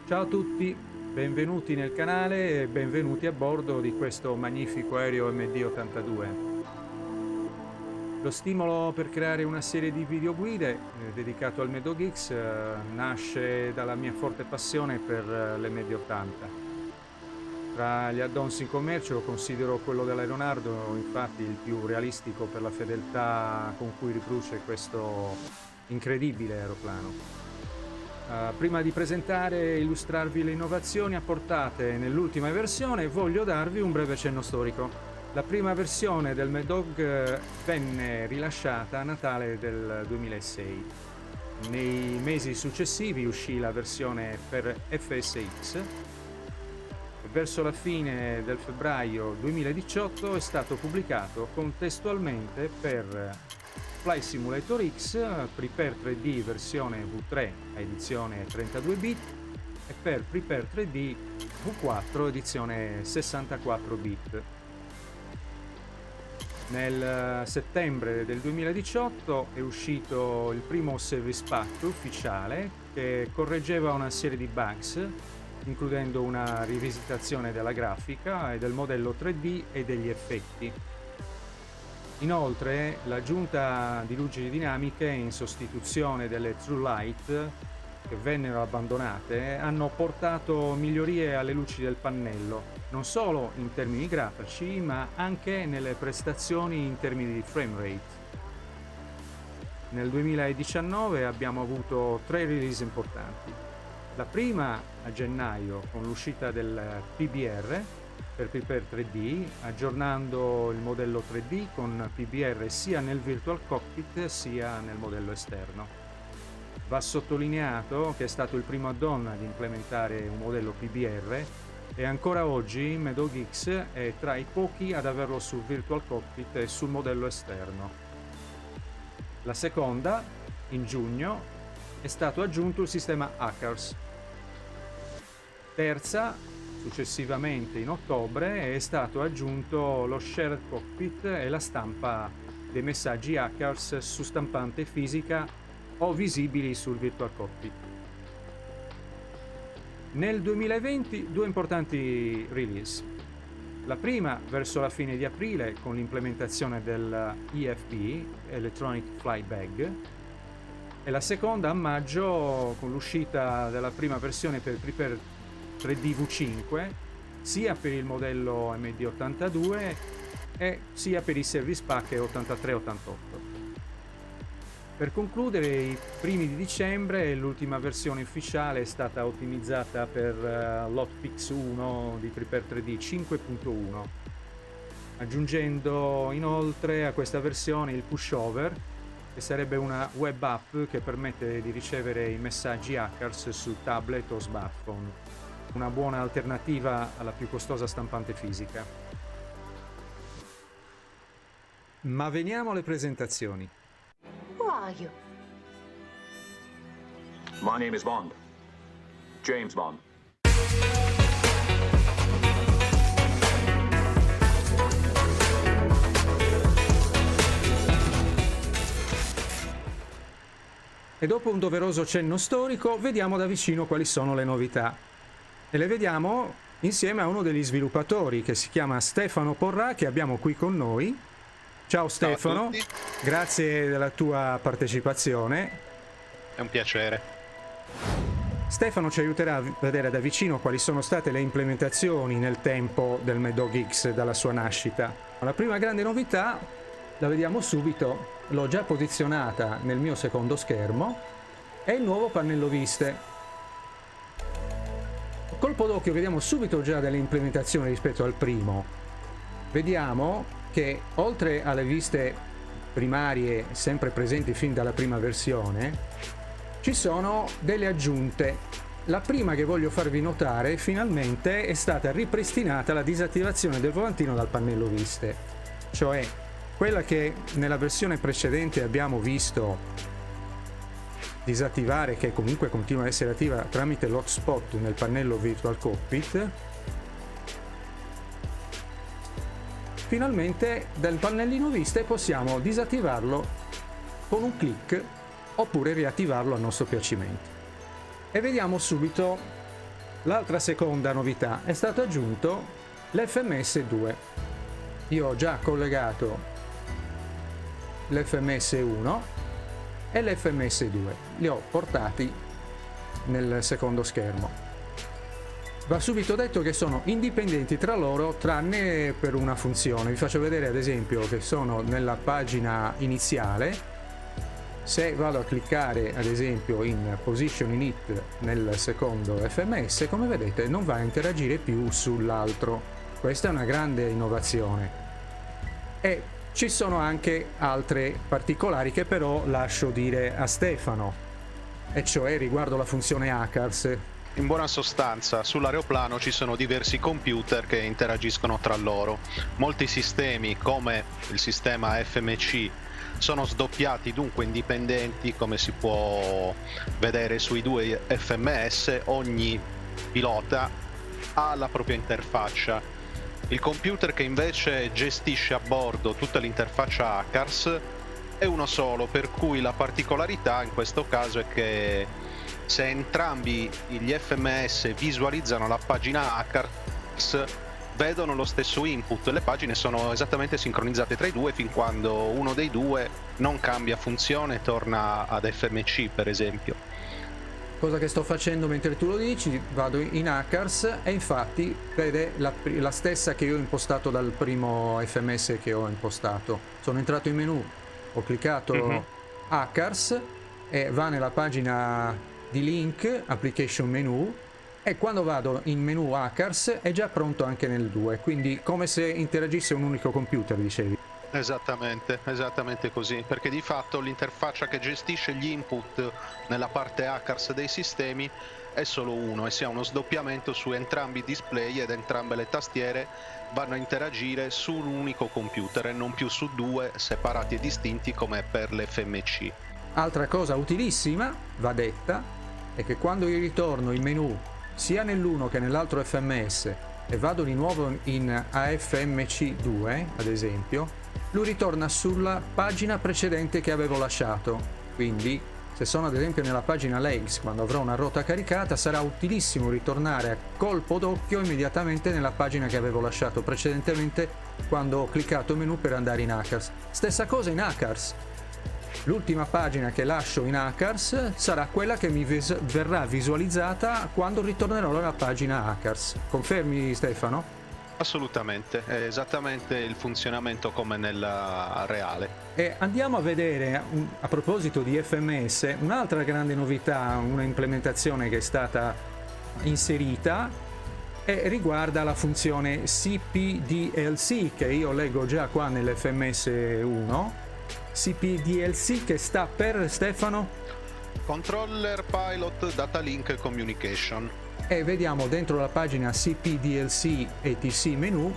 Ciao a tutti, benvenuti nel canale e benvenuti a bordo di questo magnifico aereo MD-82. Lo stimolo per creare una serie di videoguide dedicato al MedoGeeks nasce dalla mia forte passione per le MD-80. Tra gli add-ons in commercio considero quello della Leonardo infatti il più realistico per la fedeltà con cui riproduce questo incredibile aeroplano. Prima di presentare e illustrarvi le innovazioni apportate nell'ultima versione, voglio darvi un breve cenno storico. La prima versione del Medog venne rilasciata a Natale del 2006. Nei mesi successivi uscì la versione per FSX e verso la fine del febbraio 2018 è stato pubblicato contestualmente per Flight Simulator X, Prepare 3D versione V3 a edizione 32 bit e per Prepare 3D V4 edizione 64 bit. Nel settembre del 2018 è uscito il primo service pack ufficiale che correggeva una serie di bugs, includendo una rivisitazione della grafica e del modello 3D e degli effetti. Inoltre, l'aggiunta di luci dinamiche in sostituzione delle True Light che vennero abbandonate hanno portato migliorie alle luci del pannello, non solo in termini grafici, ma anche nelle prestazioni in termini di frame rate. Nel 2019 abbiamo avuto 3 release importanti. La prima a gennaio con l'uscita del PBR per Prepare 3D, aggiornando il modello 3D con PBR sia nel Virtual Cockpit sia nel modello esterno. Va sottolineato che è stato il primo add-on ad implementare un modello PBR e ancora oggi MedoGeeks è tra i pochi ad averlo sul Virtual Cockpit e sul modello esterno. La seconda, in giugno, è stato aggiunto il sistema Hackers. Terza, successivamente in ottobre, è stato aggiunto lo Shared Cockpit e la stampa dei messaggi Hackers su stampante fisica o visibili sul Virtual Cockpit. Nel 2020 due importanti release. La prima verso la fine di aprile con l'implementazione del EFB, Electronic Flight Bag, e la seconda a maggio con l'uscita della prima versione per Prepare 3D V5 sia per il modello MD82 e sia per i service pack 83-88. Per concludere, i primi di dicembre l'ultima versione ufficiale è stata ottimizzata per l'Hotfix 1 di Prepare 3D 5.1, aggiungendo inoltre a questa versione il pushover, che sarebbe una web app che permette di ricevere i messaggi hackers su tablet o smartphone, una buona alternativa alla più costosa stampante fisica. Ma veniamo alle presentazioni. Who are you? My name is Bond. James Bond. E dopo un doveroso cenno storico, vediamo da vicino quali sono le novità. E le vediamo insieme a uno degli sviluppatori che si chiama Stefano Porrà, che abbiamo qui con noi. Ciao Stefano, grazie della tua partecipazione. È un piacere. Stefano ci aiuterà a vedere da vicino quali sono state le implementazioni nel tempo del MedoGeeks dalla sua nascita. La prima grande novità la vediamo subito, l'ho già posizionata nel mio secondo schermo, è il nuovo pannello viste. Colpo d'occhio vediamo subito già delle implementazioni rispetto al primo. Vediamo che oltre alle viste primarie sempre presenti fin dalla prima versione, ci sono delle aggiunte. La prima che voglio farvi notare, finalmente è stata ripristinata la disattivazione del volantino dal pannello viste, cioè quella che nella versione precedente abbiamo visto disattivare, che comunque continua ad essere attiva tramite l'hotspot nel pannello Virtual Cockpit. Finalmente dal pannellino viste possiamo disattivarlo con un clic oppure riattivarlo a nostro piacimento. E vediamo subito L'altra seconda novità è stato aggiunto l'FMS 2. Io ho già collegato l'FMS 1 e l'FMS 2, li ho portati nel secondo schermo. Va subito detto che sono indipendenti tra loro tranne per una funzione. Vi faccio vedere ad esempio che sono nella pagina iniziale. Se vado a cliccare ad esempio in Position Init nel secondo FMS, come vedete non va a interagire più sull'altro. Questa è una grande innovazione. E ci sono anche altre particolari che però lascio dire a Stefano, e cioè riguardo la funzione ACARS. In buona sostanza, sull'aeroplano ci sono diversi computer che interagiscono tra loro. Molti sistemi, come il sistema FMC, sono sdoppiati, dunque indipendenti, come si può vedere sui due FMS. Ogni pilota ha la propria interfaccia. Il computer che invece gestisce a bordo tutta l'interfaccia ACARS è uno solo, per cui la particolarità in questo caso è che se entrambi gli FMS visualizzano la pagina ACARS, vedono lo stesso input. Le pagine sono esattamente sincronizzate tra i due fin quando uno dei due non cambia funzione e torna ad FMC, per esempio. Cosa che sto facendo mentre tu lo dici, vado in ACARS e infatti vede la stessa che io ho impostato dal primo FMS che ho impostato. Sono entrato in menu, ho cliccato ACARS e va nella pagina di link, application menu, e quando vado in menu ACARS è già pronto anche nel 2, quindi come se interagisse un unico computer, dicevi. Esattamente così, perché di fatto l'interfaccia che gestisce gli input nella parte ACARS dei sistemi è solo uno, e si ha uno sdoppiamento su entrambi i display ed entrambe le tastiere vanno a interagire su un unico computer e non più su due separati e distinti come per l'FMC. Altra cosa utilissima, va detta, è che quando io ritorno in menu sia nell'uno che nell'altro FMS e vado di nuovo in AFMC2 ad esempio, lui ritorna sulla pagina precedente che avevo lasciato. Quindi se sono ad esempio nella pagina legs, quando avrò una rotta caricata, sarà utilissimo ritornare a colpo d'occhio immediatamente nella pagina che avevo lasciato precedentemente quando ho cliccato menu per andare in ACARS. Stessa cosa in ACARS. L'ultima pagina che lascio in ACARS sarà quella che mi verrà visualizzata quando ritornerò alla pagina ACARS. Confermi, Stefano? Assolutamente, è esattamente il funzionamento come nella reale. E andiamo a vedere, a proposito di FMS, un'altra grande novità, una implementazione che è stata inserita e riguarda la funzione CPDLC, che io leggo già qua nell'FMS 1. CPDLC che sta per, Stefano? Controller Pilot Data Link Communication. E vediamo dentro la pagina CPDLC etc menu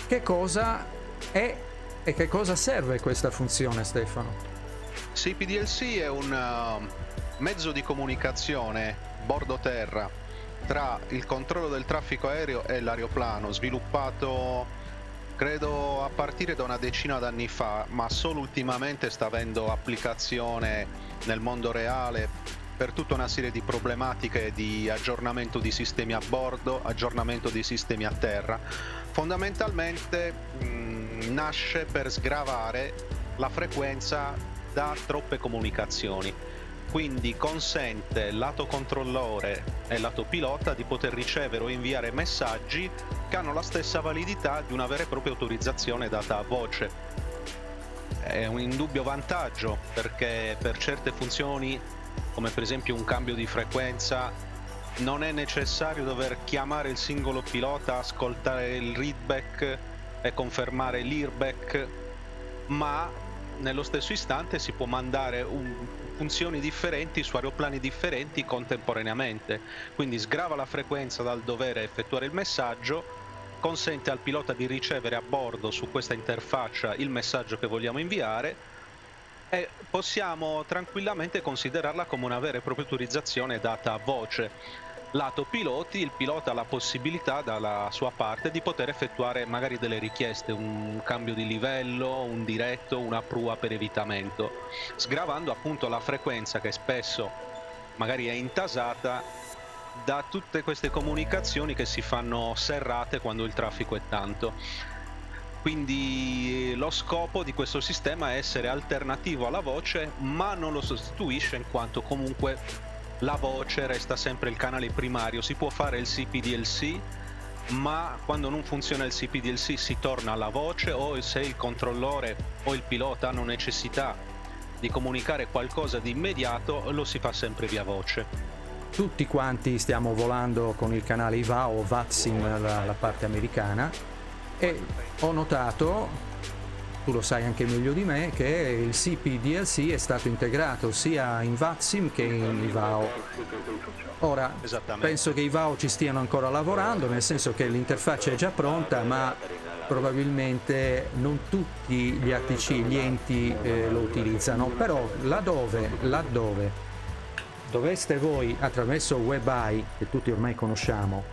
che cosa è e che cosa serve questa funzione, Stefano. CPDLC è un mezzo di comunicazione bordo terra tra il controllo del traffico aereo e l'aeroplano, sviluppato credo a partire da una decina d'anni fa, ma solo ultimamente sta avendo applicazione nel mondo reale per tutta una serie di problematiche di aggiornamento di sistemi a bordo, aggiornamento di sistemi a terra. Fondamentalmente nasce per sgravare la frequenza da troppe comunicazioni, quindi consente lato controllore e lato pilota di poter ricevere o inviare messaggi che hanno la stessa validità di una vera e propria autorizzazione data a voce. È un indubbio vantaggio perché per certe funzioni, come per esempio un cambio di frequenza, non è necessario dover chiamare il singolo pilota, ascoltare il readback e confermare l'earback, ma nello stesso istante si può mandare funzioni differenti su aeroplani differenti contemporaneamente, quindi sgrava la frequenza dal dover effettuare il messaggio, consente al pilota di ricevere a bordo su questa interfaccia il messaggio che vogliamo inviare e possiamo tranquillamente considerarla come una vera e propria autorizzazione data a voce. Lato piloti, il pilota ha la possibilità dalla sua parte di poter effettuare magari delle richieste, un cambio di livello, un diretto, una prua per evitamento, sgravando appunto la frequenza che spesso magari è intasata da tutte queste comunicazioni che si fanno serrate quando il traffico è tanto. Quindi lo scopo di questo sistema è essere alternativo alla voce, ma non lo sostituisce, in quanto comunque la voce resta sempre il canale primario. Si può fare il CPDLC, ma quando non funziona il CPDLC si torna alla voce, o se il controllore o il pilota hanno necessità di comunicare qualcosa di immediato, lo si fa sempre via voce. Tutti quanti stiamo volando con il canale IVA o VATSIM, la parte americana, e ho notato, tu lo sai anche meglio di me, che il CPDLC è stato integrato sia in VATSIM che in IVAO. Ora, penso che IVAO ci stiano ancora lavorando, nel senso che l'interfaccia è già pronta, ma probabilmente non tutti gli ATC, gli enti lo utilizzano, però laddove doveste voi, attraverso WebEye, che tutti ormai conosciamo,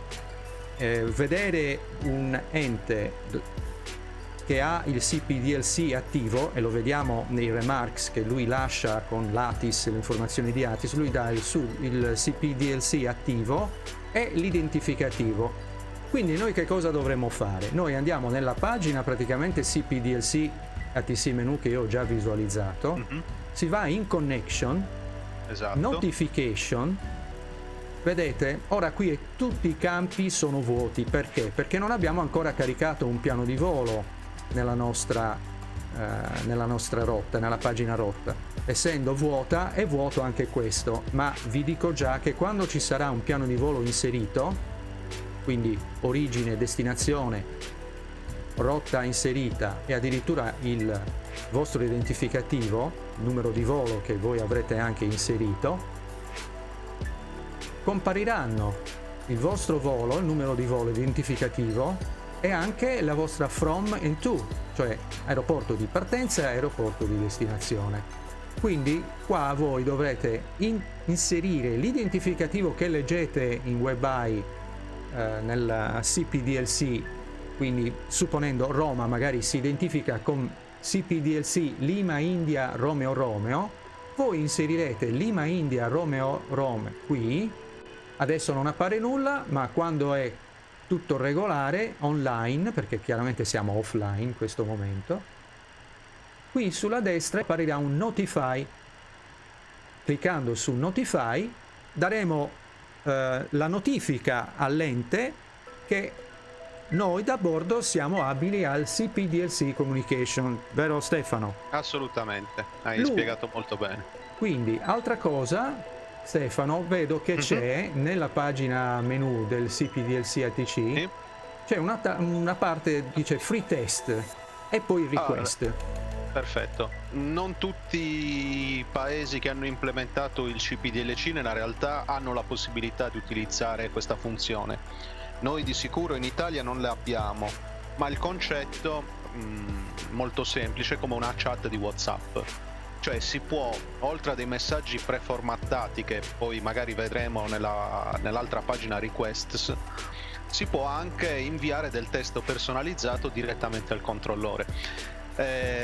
vedere un ente che ha il CPDLC attivo, e lo vediamo nei remarks che lui lascia con l'ATIS, le informazioni di ATIS, lui dà il CPDLC attivo e l'identificativo. Quindi noi che cosa dovremmo fare? Noi andiamo nella pagina praticamente CPDLC ATC menu che io ho già visualizzato, si va in connection, notification, vedete, ora qui tutti i campi sono vuoti. Perché? Perché non abbiamo ancora caricato un piano di volo nella nostra rotta, nella pagina rotta. Essendo vuota, è vuoto anche questo, ma vi dico già che quando ci sarà un piano di volo inserito, quindi origine, destinazione, rotta inserita e addirittura il vostro identificativo, numero di volo che voi avrete anche inserito, compariranno il vostro volo, il numero di volo identificativo e anche la vostra from and to, cioè aeroporto di partenza e aeroporto di destinazione. Quindi qua voi dovrete inserire l'identificativo che leggete in WebEye nel CPDLC, quindi supponendo Roma magari si identifica con CPDLC Lima India Romeo Romeo, voi inserirete Lima India Romeo Romeo qui. Adesso non appare nulla, ma quando è tutto regolare online, perché chiaramente siamo offline in questo momento, qui sulla destra apparirà un Notify. Cliccando su Notify daremo la notifica all'ente che noi da bordo siamo abili al CPDLC Communication, vero Stefano? Assolutamente, hai spiegato molto bene. Quindi, altra cosa, Stefano, vedo che c'è nella pagina menu del CPDLC ATC, c'è una parte dice Free Test e poi Request. Perfetto. Non tutti i paesi che hanno implementato il CPDLC nella realtà hanno la possibilità di utilizzare questa funzione. Noi di sicuro in Italia non le abbiamo, ma il concetto molto semplice, come una chat di WhatsApp. Cioè si può, oltre a dei messaggi preformattati che poi magari vedremo nell'altra pagina Requests, si può anche inviare del testo personalizzato direttamente al controllore.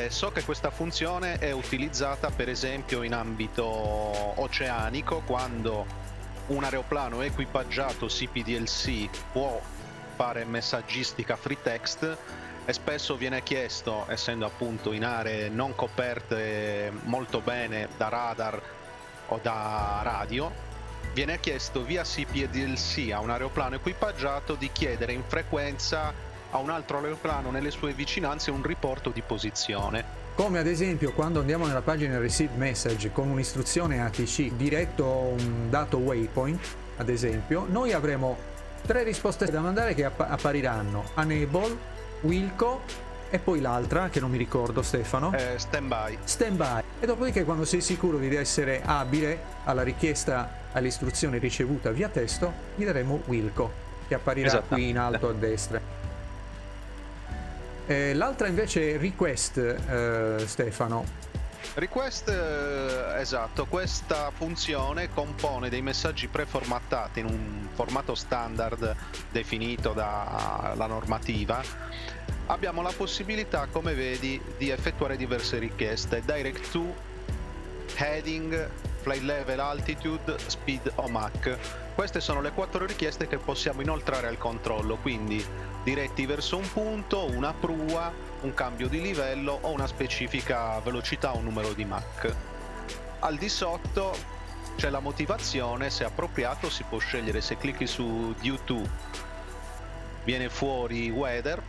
So che questa funzione è utilizzata per esempio in ambito oceanico, quando un aeroplano equipaggiato CPDLC può fare messaggistica free text, e spesso viene chiesto, essendo appunto in aree non coperte molto bene da radar o da radio, viene chiesto via CPDLC a un aeroplano equipaggiato di chiedere in frequenza a un altro aeroplano nelle sue vicinanze un riporto di posizione. Come ad esempio quando andiamo nella pagina Receive Message con un'istruzione ATC diretto a un dato waypoint, ad esempio, noi avremo 3 risposte da mandare che appariranno: Enable, Wilco e poi l'altra che non mi ricordo, Stefano. Standby. E dopodiché, quando sei sicuro di essere abile alla richiesta, all'istruzione ricevuta via testo, gli daremo Wilco, che apparirà qui in alto a destra. L'altra invece è Request, Stefano. Request, esatto, questa funzione compone dei messaggi preformattati in un formato standard definito dalla normativa. Abbiamo la possibilità, come vedi, di effettuare diverse richieste: direct to, heading, flight level, altitude, speed o Mach. Queste sono le 4 richieste che possiamo inoltrare al controllo, quindi diretti verso un punto, una prua, un cambio di livello o una specifica velocità o numero di Mach. Al di sotto c'è la motivazione, se appropriato si può scegliere, se clicchi su Due to viene fuori weather.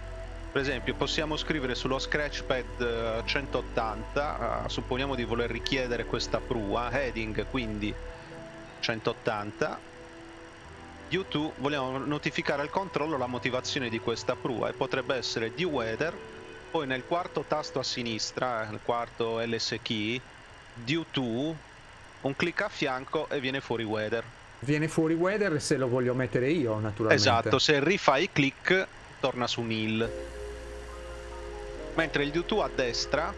Per esempio possiamo scrivere sullo scratchpad 180, supponiamo di voler richiedere questa prua, heading quindi 180. Due to, vogliamo notificare al controllo la motivazione di questa prua e potrebbe essere di weather, poi nel quarto tasto a sinistra, nel quarto LS key, due to, un clic a fianco e viene fuori weather. Viene fuori weather se lo voglio mettere io, naturalmente. Esatto, se rifai clic torna su nil. Mentre il due to a destra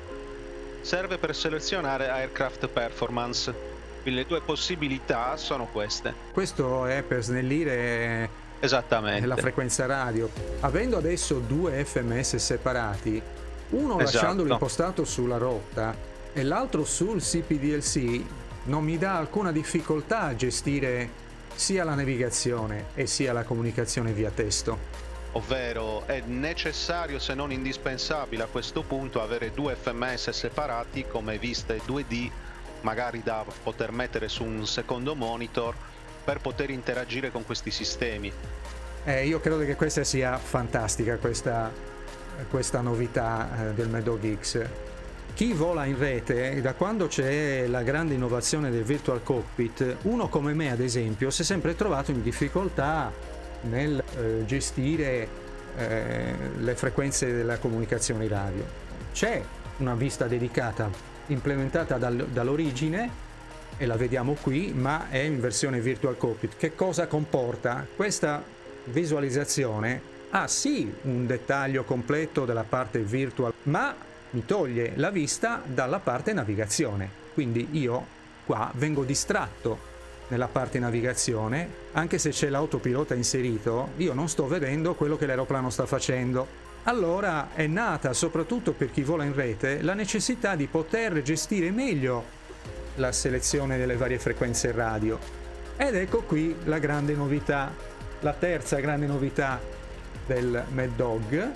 serve per selezionare aircraft performance. Quindi le due possibilità sono queste. Questo è per snellire Esattamente. la frequenza radio. Avendo adesso due FMS separati, uno Esatto. lasciandolo impostato sulla rotta e l'altro sul CPDLC, non mi dà alcuna difficoltà a gestire sia la navigazione e sia la comunicazione via testo. Ovvero è necessario, se non indispensabile a questo punto, avere due FMS separati come viste 2D, magari da poter mettere su un secondo monitor per poter interagire con questi sistemi. Io credo che questa sia fantastica, questa novità del Mad Dog X. Chi vola in rete, da quando c'è la grande innovazione del Virtual Cockpit, uno come me ad esempio si è sempre trovato in difficoltà nel gestire le frequenze della comunicazione radio. C'è una vista dedicata implementata dall'origine e la vediamo qui, ma è in versione Virtual Cockpit. Che cosa comporta? Questa visualizzazione ha sì un dettaglio completo della parte virtual, ma mi toglie la vista dalla parte navigazione, quindi io qua vengo distratto nella parte navigazione. Anche se c'è l'autopilota inserito, io non sto vedendo quello che l'aeroplano sta facendo. Allora è nata, soprattutto per chi vola in rete, la necessità di poter gestire meglio la selezione delle varie frequenze radio. Ed ecco qui la grande novità, la terza grande novità del Mad Dog,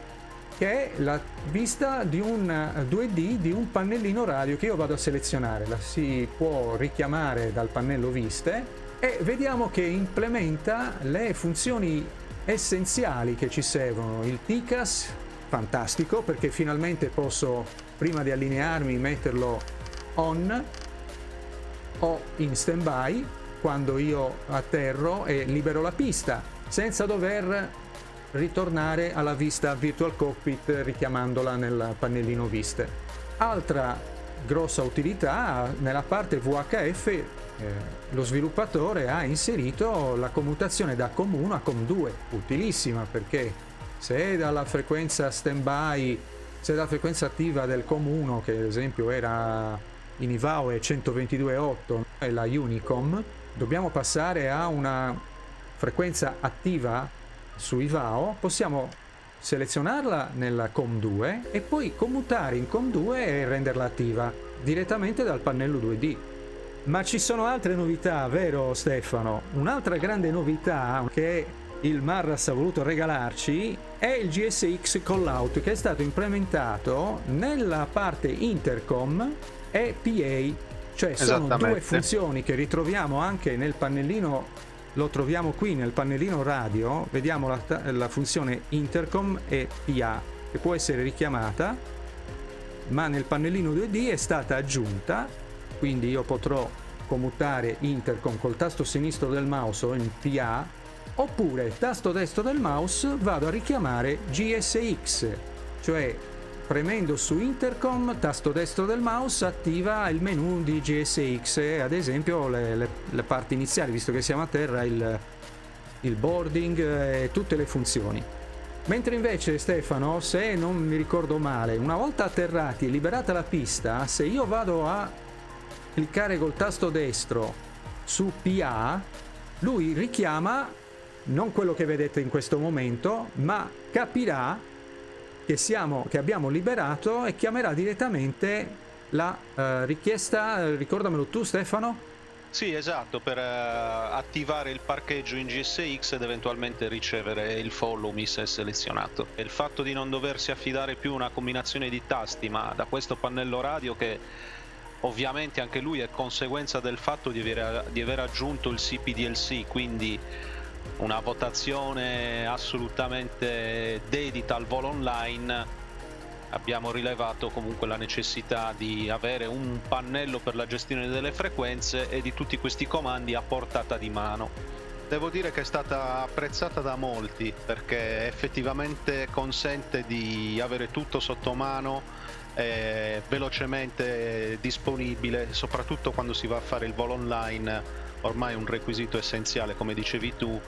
che è la vista di un 2D di un pannellino radio che io vado a selezionare. La si può richiamare dal pannello viste e vediamo che implementa le funzioni essenziali che ci servono. Il TCAS, fantastico, perché finalmente posso, prima di allinearmi, metterlo on o in standby quando io atterro e libero la pista, senza dover ritornare alla vista Virtual Cockpit richiamandola nel pannellino viste. Altra grossa utilità, nella parte VHF lo sviluppatore ha inserito la commutazione da COM1 a COM2, utilissima, perché se dalla frequenza standby, se dalla frequenza attiva del COM1, che ad esempio era in IVAO è 122.8 e la Unicom, dobbiamo passare a una frequenza attiva su IVAO, possiamo selezionarla nella COM2 e poi commutare in COM2 e renderla attiva direttamente dal pannello 2D. Ma ci sono altre novità, vero Stefano? Un'altra grande novità che il Marras ha voluto regalarci è il GSX Callout, che è stato implementato nella parte intercom e PA, cioè sono due funzioni che ritroviamo anche nel pannellino, lo troviamo qui nel pannellino radio, vediamo la funzione intercom e PA che può essere richiamata, ma nel pannellino 2D è stata aggiunta, quindi io potrò commutare intercom col tasto sinistro del mouse o in PA, oppure tasto destro del mouse vado a richiamare GSX, cioè premendo su intercom, tasto destro del mouse attiva il menu di GSX, ad esempio le parti iniziali, visto che siamo a terra, il boarding e tutte le funzioni. Mentre invece Stefano, se non mi ricordo male, una volta atterrati e liberata la pista, se io vado a cliccare col tasto destro su PA, lui richiama non quello che vedete in questo momento, ma capirà che abbiamo liberato e chiamerà direttamente la richiesta. Ricordamelo tu, Stefano. Sì, esatto, per attivare il parcheggio in GSX ed eventualmente ricevere il follow-me se selezionato. E il fatto di non doversi affidare più a una combinazione di tasti, ma da questo pannello radio che ovviamente anche lui è conseguenza del fatto di aver aggiunto il CPDLC, quindi una votazione assolutamente dedita al volo online. Abbiamo rilevato comunque la necessità di avere un pannello per la gestione delle frequenze e di tutti questi comandi a portata di mano. Devo dire che è stata apprezzata da molti perché effettivamente consente di avere tutto sotto mano, velocemente disponibile, soprattutto quando si va a fare il volo online. Ormai è un requisito essenziale, come dicevi tu.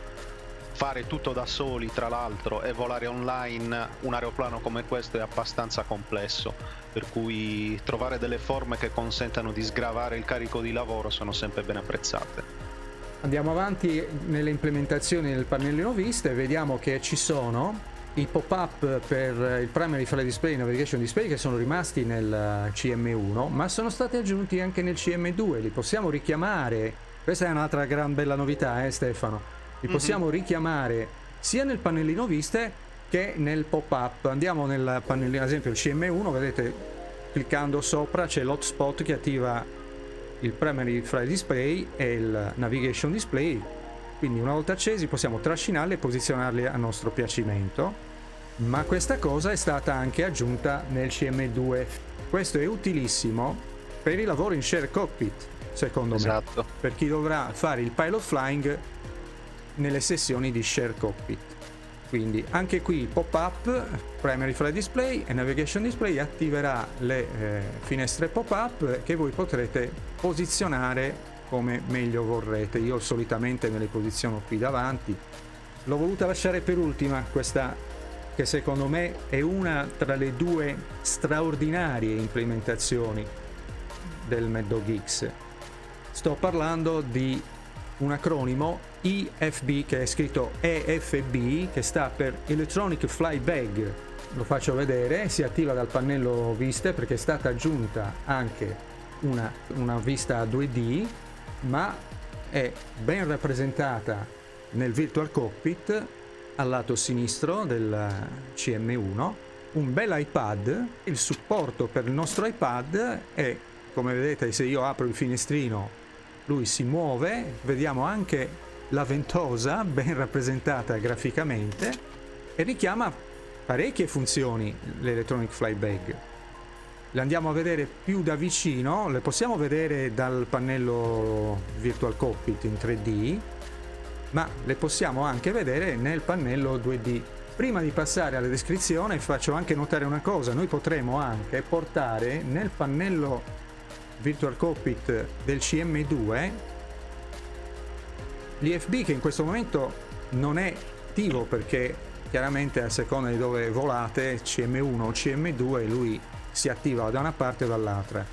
Fare tutto da soli, tra l'altro, e volare online un aeroplano come questo è abbastanza complesso, per cui trovare delle forme che consentano di sgravare il carico di lavoro sono sempre ben apprezzate. Andiamo avanti nelle implementazioni del pannellino vista e vediamo che ci sono i pop-up per il Primary Flight Display e Navigation Display che sono rimasti nel CM1, ma sono stati aggiunti anche nel CM2, li possiamo richiamare. Questa è un'altra gran bella novità, Stefano? Li possiamo richiamare sia nel pannellino viste che nel pop-up. Andiamo nel pannellino, ad esempio il CM1, vedete, cliccando sopra c'è l'hotspot che attiva il Primary Flight Display e il Navigation Display, quindi una volta accesi possiamo trascinarli e posizionarli a nostro piacimento, ma questa cosa è stata anche aggiunta nel CM2. Questo è utilissimo per i lavori in share cockpit, secondo me, per chi dovrà fare il pilot flying nelle sessioni di share cockpit. Quindi anche qui il pop-up Primary Flight Display e Navigation Display attiverà le finestre pop-up che voi potrete posizionare come meglio vorrete. Io solitamente me le posiziono qui davanti. L'ho voluta lasciare per ultima questa, che secondo me è una tra le due straordinarie implementazioni del Mad Dog X. Sto parlando di un acronimo EFB, che è scritto EFB, che sta per Electronic Flight Bag. Lo faccio vedere, si attiva dal pannello viste perché è stata aggiunta anche una vista 2D, ma è ben rappresentata nel Virtual Cockpit al lato sinistro del CM1. Un bel iPad, il supporto per il nostro iPad è, come vedete, se io apro il finestrino lui si muove, vediamo anche la ventosa ben rappresentata graficamente e richiama parecchie funzioni l'Electronic Flight Bag. Le andiamo a vedere più da vicino, le possiamo vedere dal pannello Virtual Cockpit in 3D, ma le possiamo anche vedere nel pannello 2D. Prima di passare alla descrizione faccio anche notare una cosa: noi potremo anche portare nel pannello Virtual Cockpit del CM2 l'IFB, che in questo momento non è attivo perché chiaramente a seconda di dove volate, CM1 o CM2, lui si attiva da una parte o dall'altra.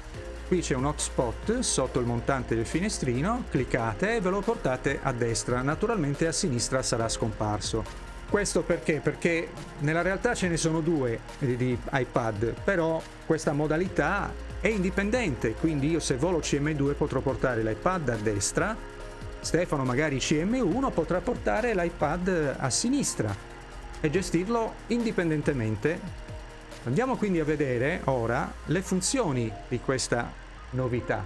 Qui c'è un hotspot sotto il montante del finestrino, cliccate e ve lo portate a destra, naturalmente a sinistra sarà scomparso. Questo perché? Perché nella realtà ce ne sono due di iPad, però questa modalità è indipendente, quindi io se volo CM2 potrò portare l'iPad a destra, Stefano magari CM1 potrà portare l'iPad a sinistra e gestirlo indipendentemente. Andiamo quindi a vedere ora le funzioni di questa novità.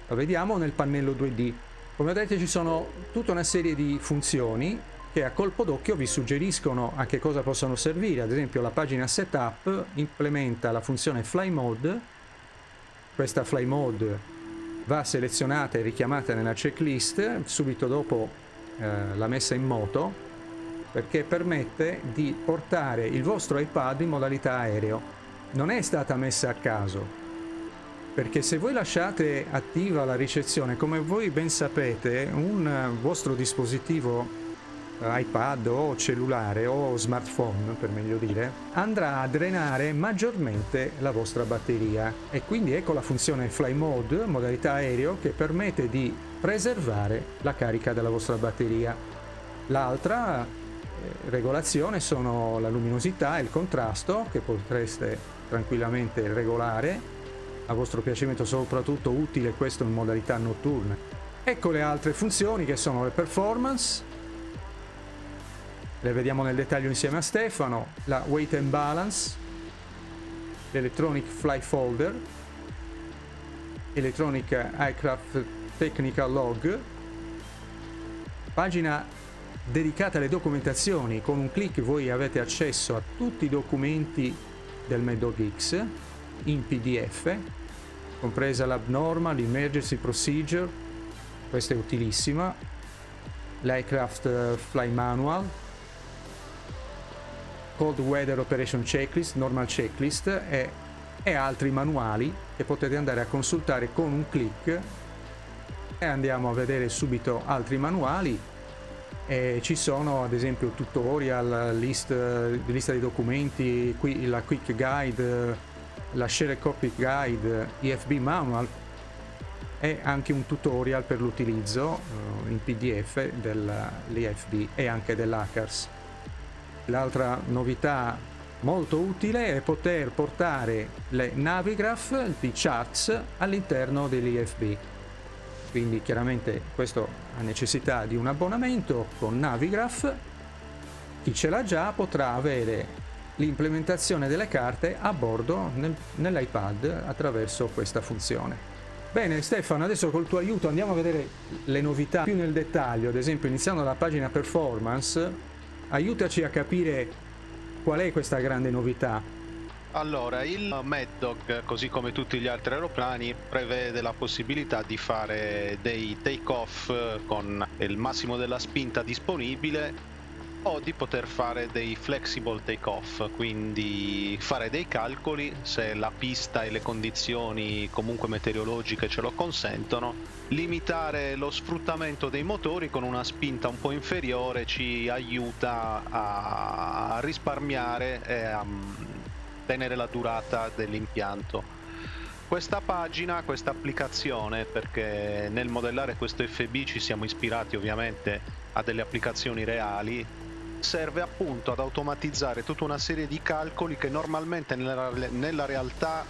Lo vediamo nel pannello 2D. Come vedete ci sono tutta una serie di funzioni che a colpo d'occhio vi suggeriscono a che cosa possono servire. Ad esempio la pagina Setup implementa la funzione Fly Mode. Questa Fly Mode va selezionata e richiamata nella checklist subito dopo la messa in moto, perché permette di portare il vostro iPad in modalità aereo. Non è stata messa a caso, perché se voi lasciate attiva la ricezione, come voi ben sapete, un vostro dispositivo iPad o cellulare o smartphone, per meglio dire, andrà a drenare maggiormente la vostra batteria, e quindi ecco la funzione Fly Mode, modalità aereo, che permette di preservare la carica della vostra batteria. L'altra regolazione sono la luminosità e il contrasto, che potreste tranquillamente regolare a vostro piacimento, soprattutto utile questo in modalità notturna. Ecco le altre funzioni che sono le performance, le vediamo nel dettaglio insieme a Stefano, la weight and balance, l'electronic flight folder, electronic aircraft technical log, pagina dedicata alle documentazioni. Con un clic voi avete accesso a tutti i documenti del Mad Dog X in PDF, compresa l'abnormal, l'emergency procedure, questa è utilissima, l'aircraft flight manual, cold weather operation checklist, normal checklist e altri manuali che potete andare a consultare con un clic. E andiamo a vedere subito altri manuali. Ci sono ad esempio tutorial, lista di documenti, qui la quick guide, la share copy guide, IFB manual e anche un tutorial per l'utilizzo in PDF dell'IFB e anche dell'ACARS. L'altra novità molto utile è poter portare le Navigraph di charts all'interno dell'IFB. Quindi chiaramente questo ha necessità di un abbonamento con Navigraph. Chi ce l'ha già potrà avere l'implementazione delle carte a bordo nell'iPad attraverso questa funzione. Bene Stefano, adesso col tuo aiuto andiamo a vedere le novità più nel dettaglio, ad esempio iniziando dalla pagina performance. Aiutaci a capire qual è questa grande novità. Allora, il Mad Dog, così come tutti gli altri aeroplani, prevede la possibilità di fare dei take-off con il massimo della spinta disponibile o di poter fare dei flexible take-off, quindi fare dei calcoli se la pista e le condizioni comunque meteorologiche ce lo consentono. Limitare lo sfruttamento dei motori con una spinta un po' inferiore ci aiuta a risparmiare e a tenere la durata dell'impianto. Questa pagina, questa applicazione, perché nel modellare questo FB ci siamo ispirati ovviamente a delle applicazioni reali, serve appunto ad automatizzare tutta una serie di calcoli che normalmente nella realtà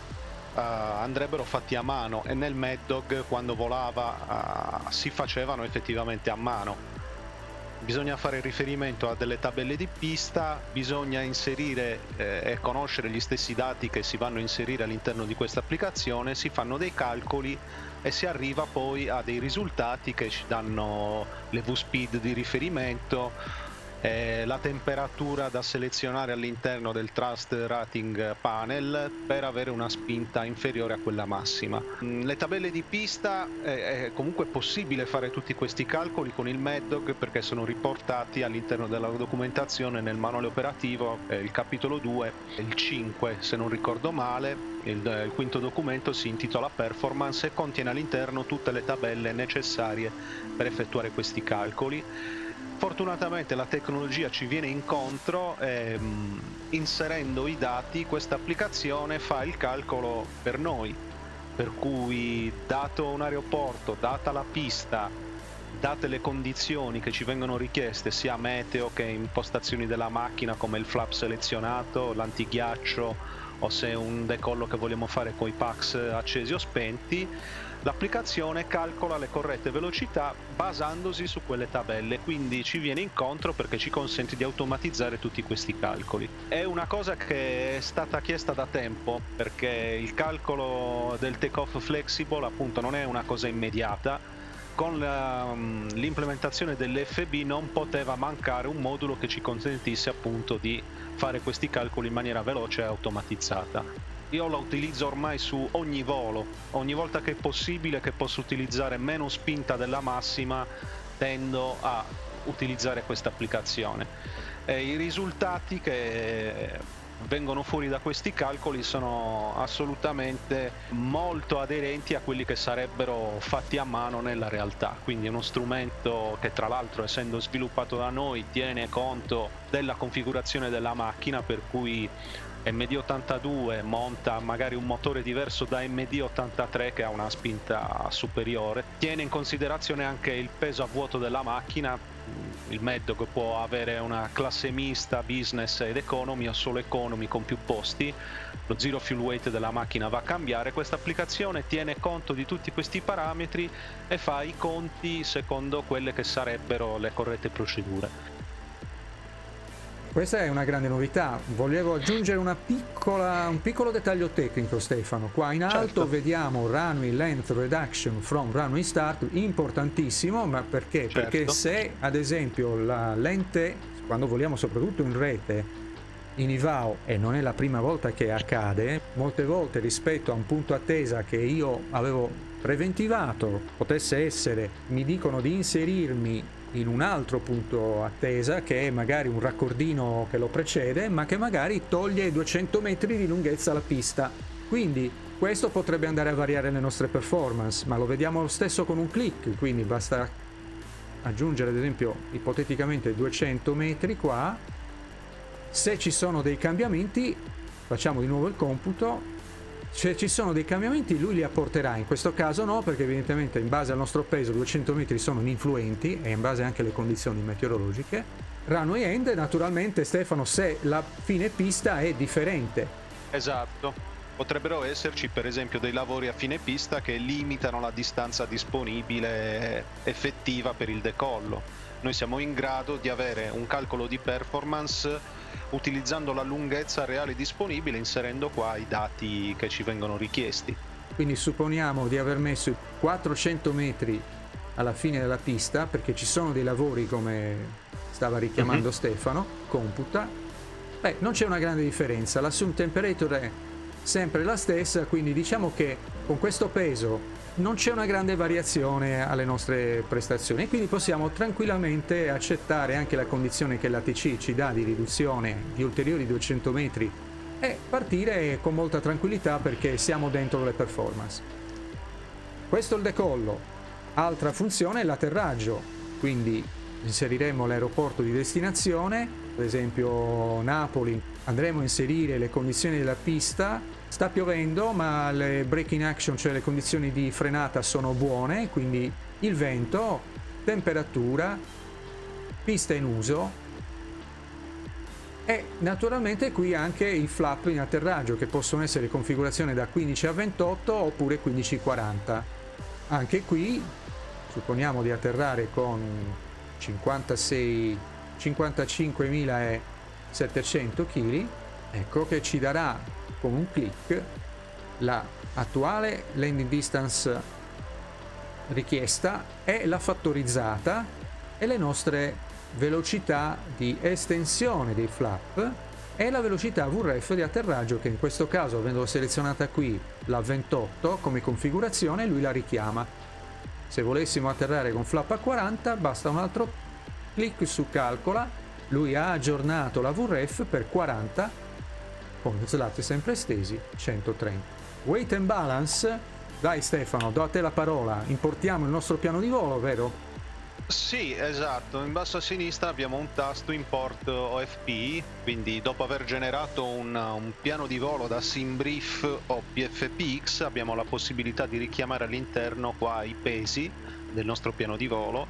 andrebbero fatti a mano, e nel Mad Dog quando volava si facevano effettivamente a mano. Bisogna fare riferimento a delle tabelle di pista, bisogna inserire e conoscere gli stessi dati che si vanno a inserire all'interno di questa applicazione, si fanno dei calcoli e si arriva poi a dei risultati che ci danno le V-speed di riferimento, la temperatura da selezionare all'interno del thrust rating panel per avere una spinta inferiore a quella massima. Le tabelle di pista è comunque possibile fare tutti questi calcoli con il Mad Dog perché sono riportati all'interno della documentazione nel manuale operativo, il capitolo 2, il 5 se non ricordo male. Il quinto documento si intitola Performance e contiene all'interno tutte le tabelle necessarie per effettuare questi calcoli. Fortunatamente la tecnologia ci viene incontro e inserendo i dati questa applicazione fa il calcolo per noi, per cui dato un aeroporto, data la pista, date le condizioni che ci vengono richieste sia meteo che impostazioni della macchina come il flap selezionato, l'antighiaccio o se è un decollo che vogliamo fare con i packs accesi o spenti, l'applicazione calcola le corrette velocità basandosi su quelle tabelle, quindi ci viene incontro perché ci consente di automatizzare tutti questi calcoli. È una cosa che è stata chiesta da tempo perché il calcolo del take-off flexible appunto non è una cosa immediata. Con l'implementazione dell'FB non poteva mancare un modulo che ci consentisse appunto di fare questi calcoli in maniera veloce e automatizzata. Io la utilizzo ormai su ogni volo, ogni volta che è possibile che posso utilizzare meno spinta della massima tendo a utilizzare questa applicazione. I risultati che vengono fuori da questi calcoli sono assolutamente molto aderenti a quelli che sarebbero fatti a mano nella realtà, quindi è uno strumento che tra l'altro essendo sviluppato da noi tiene conto della configurazione della macchina, per cui MD82 monta magari un motore diverso da MD83 che ha una spinta superiore, tiene in considerazione anche il peso a vuoto della macchina il Mad Dog può avere una classe mista, business ed economy o solo economy con più posti. Lo zero fuel weight della macchina va a cambiare. Questa applicazione tiene conto di tutti questi parametri e fa i conti secondo quelle che sarebbero le corrette procedure. Questa è una grande novità. Volevo aggiungere un piccolo dettaglio tecnico, Stefano. Qua in alto Certo. vediamo Runway Length Reduction from Runway Start, importantissimo, ma perché? Certo. Perché se ad esempio la lente, quando voliamo soprattutto in rete, in IVAO, e non è la prima volta che accade, molte volte rispetto a un punto attesa che io avevo preventivato potesse essere, mi dicono di inserirmi in un altro punto attesa che è magari un raccordino che lo precede, ma che magari toglie 200 metri di lunghezza alla pista. Quindi questo potrebbe andare a variare le nostre performance, ma lo vediamo lo stesso con un click, quindi basta aggiungere ad esempio ipoteticamente 200 metri qua. Se ci sono dei cambiamenti, facciamo di nuovo il computo. Se ci sono dei cambiamenti lui li apporterà, in questo caso no, perché evidentemente in base al nostro peso 200 metri sono ininfluenti e in base anche alle condizioni meteorologiche. Runway end, naturalmente, Stefano, se la fine pista è differente. Esatto. Potrebbero esserci per esempio dei lavori a fine pista che limitano la distanza disponibile effettiva per il decollo. Noi siamo in grado di avere un calcolo di performance utilizzando la lunghezza reale disponibile, inserendo qua i dati che ci vengono richiesti. Quindi supponiamo di aver messo 400 metri alla fine della pista, perché ci sono dei lavori come stava richiamando Stefano, computa. Beh, non c'è una grande differenza, l'assume temperature è sempre la stessa, quindi diciamo che con questo peso non c'è una grande variazione alle nostre prestazioni e quindi possiamo tranquillamente accettare anche la condizione che l'ATC ci dà di riduzione di ulteriori 200 metri e partire con molta tranquillità perché siamo dentro le performance. Questo è il decollo. Altra funzione è l'atterraggio, quindi inseriremo l'aeroporto di destinazione, ad esempio Napoli, andremo a inserire le condizioni della pista. Sta piovendo, ma le braking action, cioè le condizioni di frenata, sono buone, quindi il vento, temperatura, pista in uso e naturalmente qui anche i flap in atterraggio che possono essere configurazione da 15 a 28 oppure 15-40. Anche qui supponiamo di atterrare con 55.700 kg, ecco che ci darà con un click la attuale landing distance richiesta e la fattorizzata e le nostre velocità di estensione dei flap e la velocità VRF di atterraggio, che in questo caso, avendo selezionata qui la 28 come configurazione, lui la richiama. Se volessimo atterrare con flap a 40 basta un altro click su calcola, lui ha aggiornato la VRF per 40 con slot sempre estesi 130. Weight and balance, dai Stefano, do a te la parola, importiamo il nostro piano di volo, vero? Sì, esatto, in basso a sinistra abbiamo un tasto import OFP, quindi dopo aver generato un piano di volo da SimBrief o PFPX abbiamo la possibilità di richiamare all'interno qua i pesi del nostro piano di volo,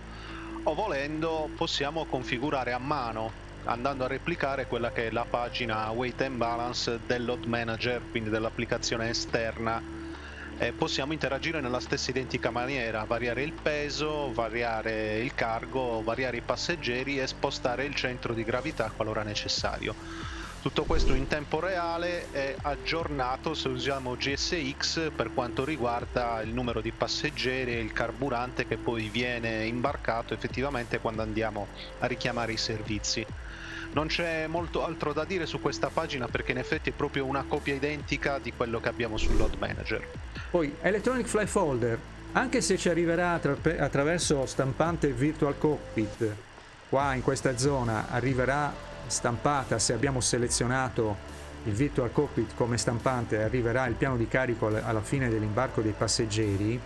o volendo possiamo configurare a mano andando a replicare quella che è la pagina Weight and Balance del Load Manager, quindi dell'applicazione esterna. Possiamo interagire nella stessa identica maniera, variare il peso, variare il cargo, variare i passeggeri e spostare il centro di gravità qualora necessario. Tutto questo in tempo reale è aggiornato se usiamo GSX per quanto riguarda il numero di passeggeri e il carburante che poi viene imbarcato effettivamente quando andiamo a richiamare i servizi. Non c'è molto altro da dire su questa pagina perché in effetti è proprio una copia identica di quello che abbiamo sul Load Manager. Poi Electronic Flight Folder, anche se ci arriverà attraverso stampante Virtual Cockpit, qua in questa zona arriverà stampata, se abbiamo selezionato il Virtual Cockpit come stampante, arriverà il piano di carico alla fine dell'imbarco dei passeggeri,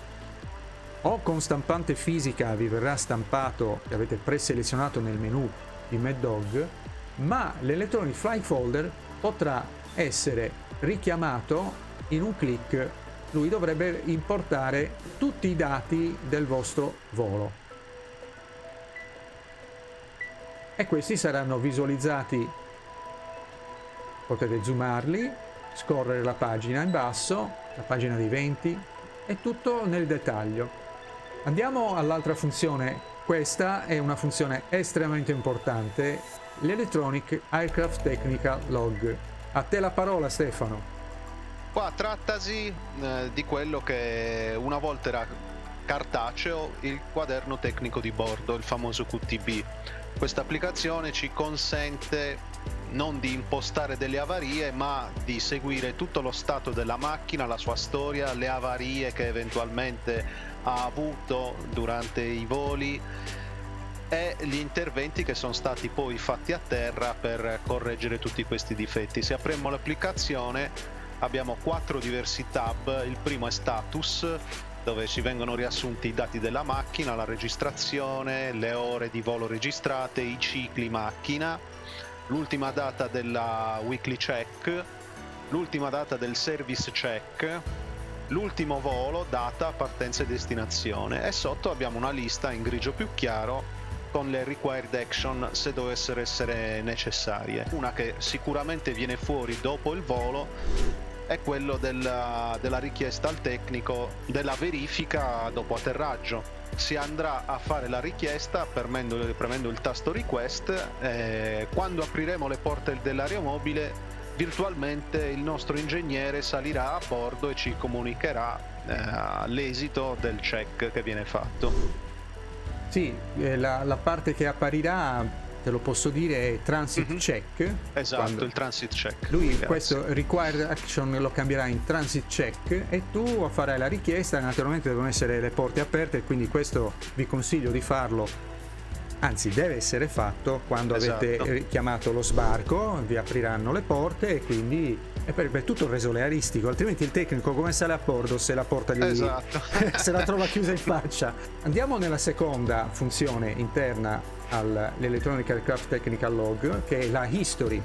o con stampante fisica vi verrà stampato che avete preselezionato nel menu di Mad Dog, ma l'Electronic Flight Folder potrà essere richiamato in un click. Lui dovrebbe importare tutti i dati del vostro volo. e questi saranno visualizzati, potete zoomarli, scorrere la pagina in basso, la pagina dei venti, è tutto nel dettaglio. Andiamo all'altra funzione, questa è una funzione estremamente importante, l'Electronic Aircraft Technical Log. A te la parola, Stefano. Qua trattasi di quello che una volta era cartaceo, il quaderno tecnico di bordo, il famoso QTB. Questa applicazione ci consente non di impostare delle avarie, ma di seguire tutto lo stato della macchina, la sua storia, le avarie che eventualmente ha avuto durante i voli e gli interventi che sono stati poi fatti a terra per correggere tutti questi difetti. Se apriamo l'applicazione abbiamo 4 diversi tab. Il primo è Status, dove ci vengono riassunti i dati della macchina, la registrazione, le ore di volo registrate, i cicli macchina, l'ultima data della weekly check, l'ultima data del service check, l'ultimo volo, data, partenza e destinazione, e sotto abbiamo una lista in grigio più chiaro con le required action se dovessero essere necessarie. Una che sicuramente viene fuori dopo il volo è quello della richiesta al tecnico della verifica dopo atterraggio. Si andrà a fare la richiesta premendo il tasto request, e quando apriremo le porte dell'aeromobile virtualmente il nostro ingegnere salirà a bordo e ci comunicherà l'esito del check che viene fatto. Sì, la parte che apparirà, te lo posso dire, è transit check. Esatto, il transit check. Lui Grazie. questo required action lo cambierà in transit check e tu farai la richiesta. Naturalmente devono essere le porte aperte, quindi questo vi consiglio di farlo. Anzi, deve essere fatto quando avete chiamato lo sbarco, vi apriranno le porte e quindi è per tutto reso realistico, altrimenti il tecnico come sale a bordo se la porta gli se la trova chiusa in faccia. Andiamo nella seconda funzione interna all'Electronic Aircraft Technical Log, che è la history.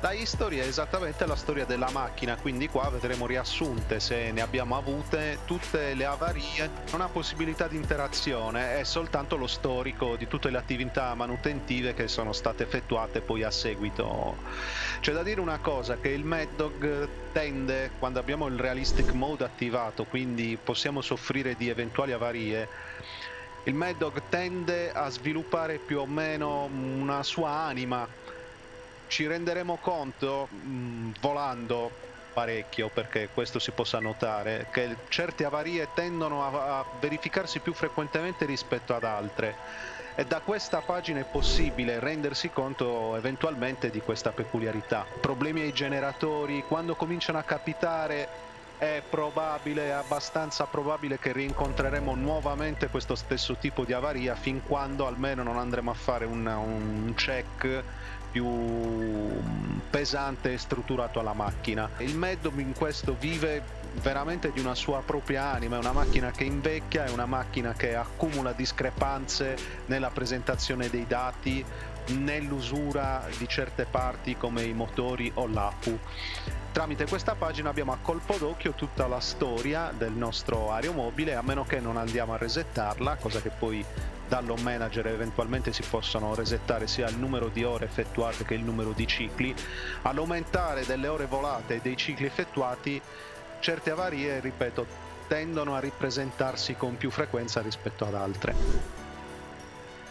La history è esattamente la storia della macchina, quindi qua vedremo riassunte, se ne abbiamo avute, tutte le avarie. Non ha possibilità di interazione, è soltanto lo storico di tutte le attività manutentive che sono state effettuate poi a seguito. C'è da dire una cosa, che il Mad Dog tende, quando abbiamo il realistic mode attivato, quindi possiamo soffrire di eventuali avarie, il Mad Dog tende a sviluppare più o meno una sua anima. Ci renderemo conto volando parecchio, perché questo si possa notare, che certe avarie tendono a verificarsi più frequentemente rispetto ad altre, e da questa pagina è possibile rendersi conto eventualmente di questa peculiarità. Problemi ai generatori, quando cominciano a capitare, è abbastanza probabile che rincontreremo nuovamente questo stesso tipo di avaria, fin quando almeno non andremo a fare un check più pesante e strutturato alla macchina. Il Mad Dog in questo vive veramente di una sua propria anima, è una macchina che invecchia, è una macchina che accumula discrepanze nella presentazione dei dati, nell'usura di certe parti come i motori o l'APU. Tramite questa pagina abbiamo a colpo d'occhio tutta la storia del nostro aeromobile, a meno che non andiamo a resettarla, cosa che poi dall'home manager eventualmente si possono resettare sia il numero di ore effettuate che il numero di cicli. All'aumentare delle ore volate e dei cicli effettuati, certe avarie, ripeto, tendono a ripresentarsi con più frequenza rispetto ad altre.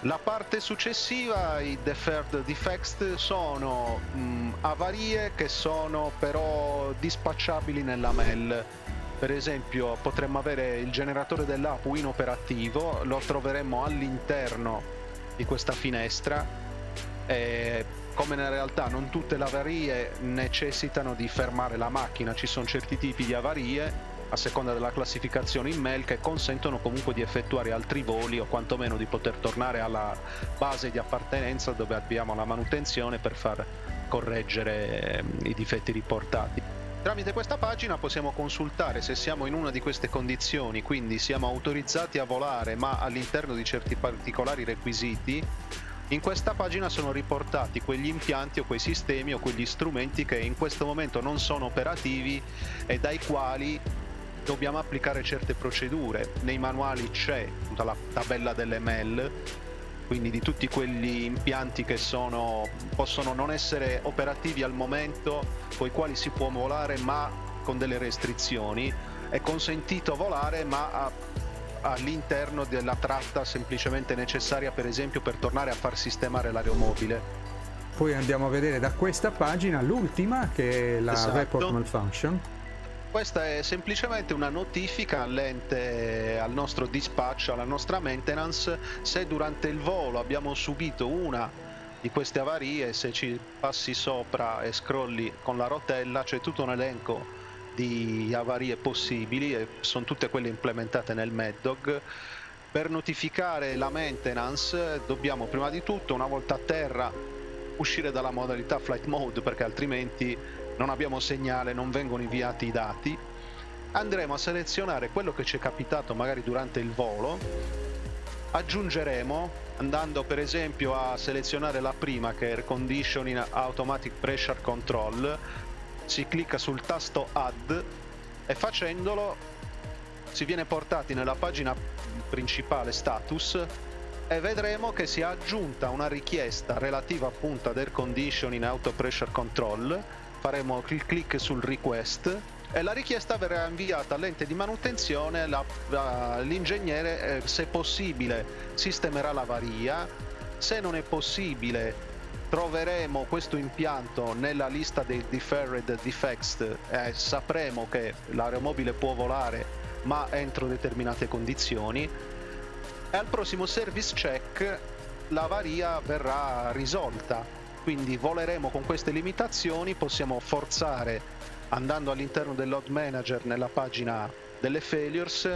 La parte successiva, i deferred defects, sono avarie che sono però dispacciabili nella mail. Per esempio potremmo avere il generatore dell'APU inoperativo, lo troveremmo all'interno di questa finestra, e come nella realtà non tutte le avarie necessitano di fermare la macchina, ci sono certi tipi di avarie a seconda della classificazione in mail che consentono comunque di effettuare altri voli o quantomeno di poter tornare alla base di appartenenza dove abbiamo la manutenzione per far correggere i difetti riportati. Tramite questa pagina possiamo consultare se siamo in una di queste condizioni, quindi siamo autorizzati a volare ma all'interno di certi particolari requisiti. In questa pagina sono riportati quegli impianti o quei sistemi o quegli strumenti che in questo momento non sono operativi e dai quali dobbiamo applicare certe procedure. Nei manuali c'è tutta la tabella delle mail quindi di tutti quegli impianti che possono non essere operativi al momento, con i quali si può volare ma con delle restrizioni. È consentito volare ma all'interno della tratta semplicemente necessaria, per esempio, per tornare a far sistemare l'aeromobile. Poi andiamo a vedere da questa pagina l'ultima, che è la Esatto. report malfunction. Questa è semplicemente una notifica all'ente, al nostro dispatch, alla nostra maintenance, se durante il volo abbiamo subito una di queste avarie. Se ci passi sopra e scrolli con la rotella c'è tutto un elenco di avarie possibili e sono tutte quelle implementate nel MadDog. Per notificare la maintenance dobbiamo prima di tutto, una volta a terra, uscire dalla modalità flight mode, perché altrimenti non abbiamo segnale, non vengono inviati i dati. Andremo a selezionare quello che ci è capitato magari durante il volo, aggiungeremo andando per esempio a selezionare la prima, che è Air Conditioning Automatic Pressure Control. Si clicca sul tasto Add e facendolo si viene portati nella pagina principale status e vedremo che si è aggiunta una richiesta relativa appunto ad Air Conditioning Auto Pressure Control. Faremo il clic sul request e la richiesta verrà inviata all'ente di manutenzione. L'ingegnere, se possibile, sistemerà l'avaria. Se non è possibile, troveremo questo impianto nella lista dei deferred defects e sapremo che l'aeromobile può volare ma entro determinate condizioni, e al prossimo service check l'avaria verrà risolta. Quindi voleremo con queste limitazioni, possiamo forzare andando all'interno del load manager nella pagina delle failures,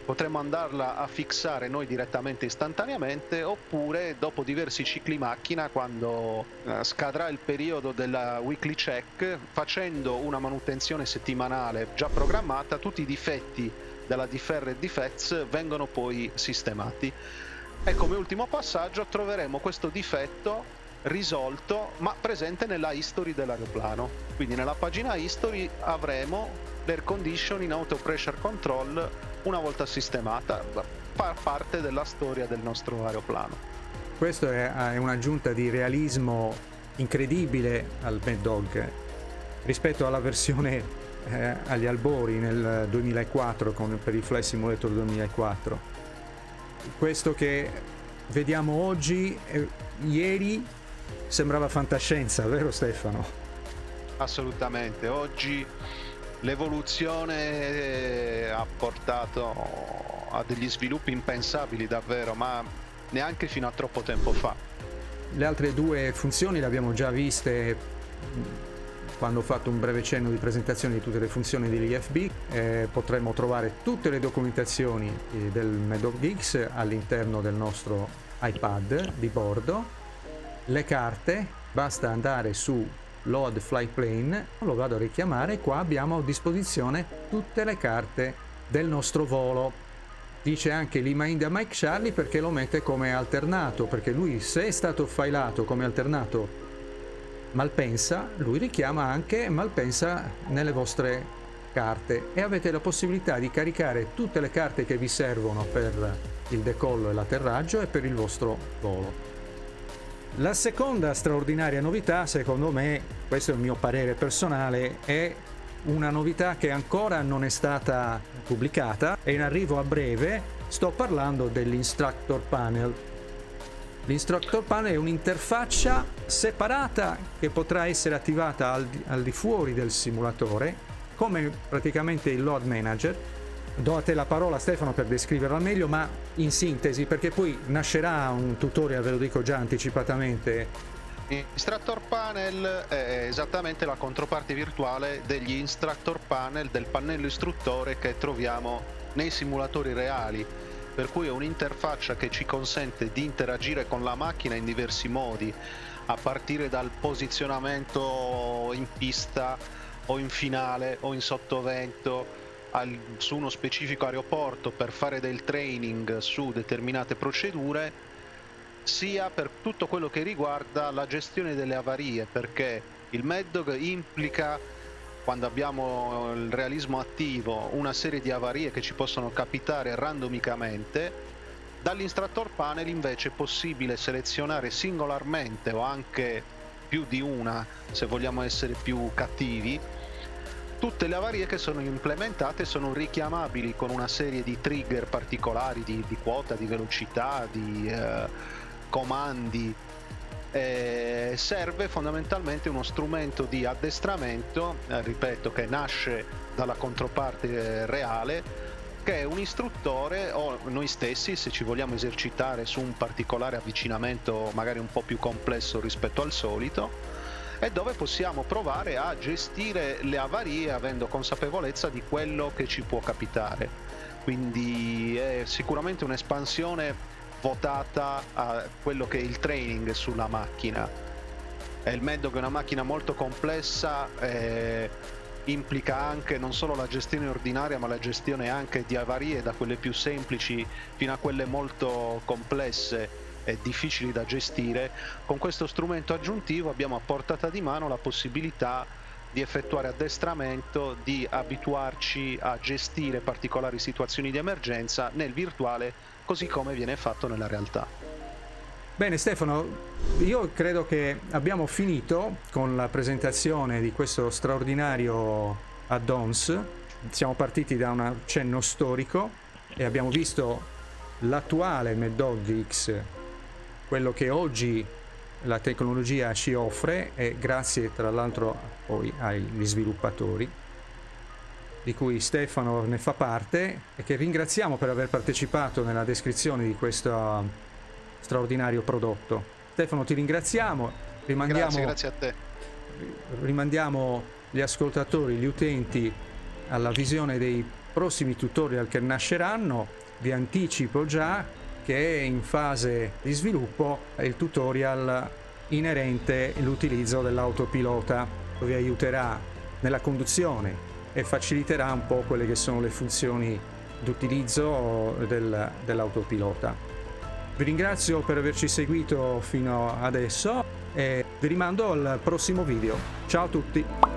potremo andarla a fissare noi direttamente istantaneamente, oppure dopo diversi cicli macchina, quando scadrà il periodo della weekly check, facendo una manutenzione settimanale già programmata, tutti i difetti della deferred defects vengono poi sistemati. E come ultimo passaggio troveremo questo difetto risolto ma presente nella history dell'aeroplano. Quindi nella pagina history avremo l'air conditioning auto pressure control una volta sistemata, fa parte della storia del nostro aeroplano. Questo è un'aggiunta di realismo incredibile al MadDog rispetto alla versione agli albori nel 2004 per il Flight Simulator 2004. Questo che vediamo oggi, ieri sembrava fantascienza, vero Stefano? Assolutamente, oggi l'evoluzione ha portato a degli sviluppi impensabili davvero, ma neanche fino a troppo tempo fa. Le altre due funzioni le abbiamo già viste quando ho fatto un breve cenno di presentazione di tutte le funzioni dell'IFB. Potremo trovare tutte le documentazioni del MadDog X all'interno del nostro iPad di bordo. Le carte, basta andare su Load Flight Plane, lo vado a richiamare, qua abbiamo a disposizione tutte le carte del nostro volo. Dice anche Lima India Mike Charlie perché lo mette come alternato, perché lui, se è stato filato come alternato Malpensa, lui richiama anche Malpensa nelle vostre carte e avete la possibilità di caricare tutte le carte che vi servono per il decollo e l'atterraggio e per il vostro volo. La seconda straordinaria novità, secondo me, questo è il mio parere personale, è una novità che ancora non è stata pubblicata, è in arrivo a breve. Sto parlando dell'Instructor Panel. L'Instructor Panel è un'interfaccia separata che potrà essere attivata al di fuori del simulatore, come praticamente il Load Manager. Do a te la parola Stefano per descriverla meglio, ma in sintesi, perché poi nascerà un tutorial, ve lo dico già anticipatamente. Instructor Panel è esattamente la controparte virtuale degli Instructor Panel, del pannello istruttore che troviamo nei simulatori reali, per cui è un'interfaccia che ci consente di interagire con la macchina in diversi modi, a partire dal posizionamento in pista o in finale o in sottovento, su uno specifico aeroporto per fare del training su determinate procedure, sia per tutto quello che riguarda la gestione delle avarie, perché il MadDog implica, quando abbiamo il realismo attivo, una serie di avarie che ci possono capitare randomicamente. Dall'instructor panel invece è possibile selezionare singolarmente o anche più di una, se vogliamo essere più cattivi, tutte le avarie che sono implementate. Sono richiamabili con una serie di trigger particolari di quota, di velocità, di comandi. Serve fondamentalmente uno strumento di addestramento, ripeto, che nasce dalla controparte reale, che è un istruttore o noi stessi, se ci vogliamo esercitare su un particolare avvicinamento magari un po' più complesso rispetto al solito, e dove possiamo provare a gestire le avarie avendo consapevolezza di quello che ci può capitare. Quindi è sicuramente un'espansione votata a quello che è il training sulla macchina. È il mezzo che è una macchina molto complessa, implica anche non solo la gestione ordinaria, ma la gestione anche di avarie, da quelle più semplici fino a quelle molto complesse e difficili da gestire. Con questo strumento aggiuntivo abbiamo a portata di mano la possibilità di effettuare addestramento, di abituarci a gestire particolari situazioni di emergenza nel virtuale, così come viene fatto nella realtà. Bene Stefano, io credo che abbiamo finito con la presentazione di questo straordinario add-ons. Siamo partiti da un accenno storico e abbiamo visto l'attuale Mad Dog X, quello che oggi la tecnologia ci offre, e grazie tra l'altro poi agli sviluppatori, di cui Stefano ne fa parte, e che ringraziamo per aver partecipato nella descrizione di questo straordinario prodotto. Stefano, ti ringraziamo. Grazie a te. Rimandiamo gli ascoltatori, gli utenti alla visione dei prossimi tutorial che nasceranno. Vi anticipo già che è in fase di sviluppo il tutorial inerente all'utilizzo dell'autopilota, che vi aiuterà nella conduzione e faciliterà un po' quelle che sono le funzioni d'utilizzo dell'autopilota. Vi ringrazio per averci seguito fino adesso e vi rimando al prossimo video. Ciao a tutti!